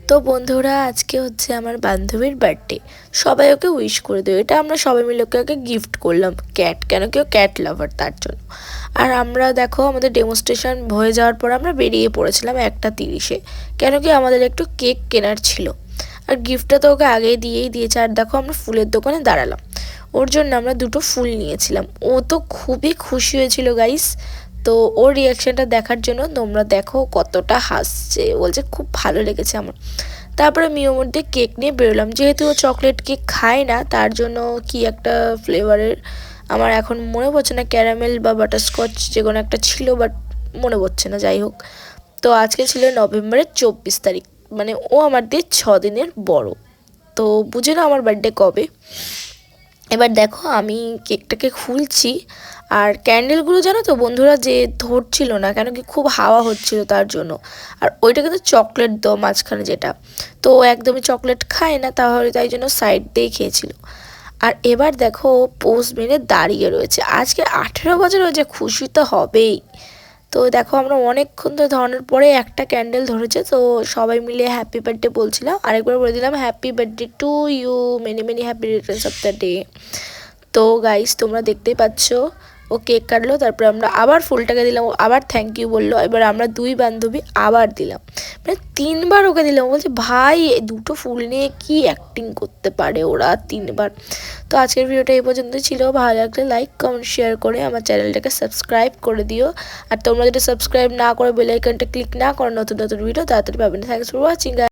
তো বন্ধুরা আজকে হচ্ছে আমার বান্ধবীর বার্থডে। সবাই ওকে উইশ করে দিও, এটা আমরা সবাই মিলে ওকে গিফট করলাম ক্যাট, কেন কি ও ক্যাট লাভার তার জন্য। আর আমরা দেখো আমাদের ডেমনস্ট্রেশন হয়ে যাওয়ার পর আমরা বেরিয়ে পড়েছিলাম 1:30-এ, কেন কি আমাদের একটু কেক কেনার ছিল। আর গিফটটা তো ওকে আগেই দিয়েই দিয়েছে। আর দেখো আমরা ফুলের দোকানে দাঁড়ালাম, ওর জন্য আমরা দুটো ফুল নিয়েছিলাম। ও তো খুবই খুশি হয়েছিল গাইস। তো ওর রিয়াকশানটা দেখার জন্য তোমরা দেখো কতটা হাসছে, বলছে খুব ভালো লেগেছে আমার। তারপরে মিওর মধ্যে কেক নিয়ে বেরোলাম, যেহেতু ও চকলেট কেক খায় না তার জন্য কি একটা ফ্লেভারের, আমার এখন মনে পড়ছে না, ক্যারামেল বা বাটারস্কচ যে কোনো একটা ছিল, বাট মনে পড়ছে না। যাই হোক, তো আজকে ছিল নভেম্বরের 24 তারিখ, মানে ও আমার দিয়ে 6 দিনের বড়। তো বুঝে না আমার বার্থডে কবে। এবার দেখো আমি কেকটাকে খুলছি, আর ক্যান্ডেলগুলো জানো তো বন্ধুরা যে ধরছিল না, কেন কি খুব হাওয়া হচ্ছিল তার জন্য। আর ওইটা কিন্তু চকলেট দাও মাঝখানে যেটা, তো ও একদমই চকলেট খায় না, তাহলে তাই জন্য সাইড দিয়ে খেয়েছিল। আর এবার দেখো পোজ মেরে দাঁড়িয়ে রয়েছে, আজকে 18 বছর হয়েছে, খুশি তো হবেই। তো দেখো আমরা অনেকক্ষণ তো ধরানোর পরে একটা ক্যান্ডেল ধরেছে, তো সবাই মিলে হ্যাপি বার্থডে বলছিলাম, আরেকবার বলে দিলাম happy birthday to you, many many happy returns of the day. তো গাইস তোমরা দেখতেই পাচ্ছ ও কেক কাটলো, তারপরে আমরা আবার ফুলটাকে দিলাম, ও আবার থ্যাংক ইউ বললো। এবার আমরা দুই বান্ধবী আবার দিলাম, মানে 3বার ওকে দিলাম। বলছে ভাই দুটো ফুল নিয়ে কি অ্যাক্টিং করতে পারে ওরা 3বার। তো আজকের ভিডিওটা এই পর্যন্ত ছিল, ভালো লাগলে লাইক কমেন্ট শেয়ার করে আমার চ্যানেলটাকে সাবস্ক্রাইব করে দিও। আর তোমরা যদি সাবস্ক্রাইব না করে বেল আইকনটা ক্লিক না করো, নতুন নতুন ভিডিও তাড়াতাড়ি পাবেন। Thanks for watching.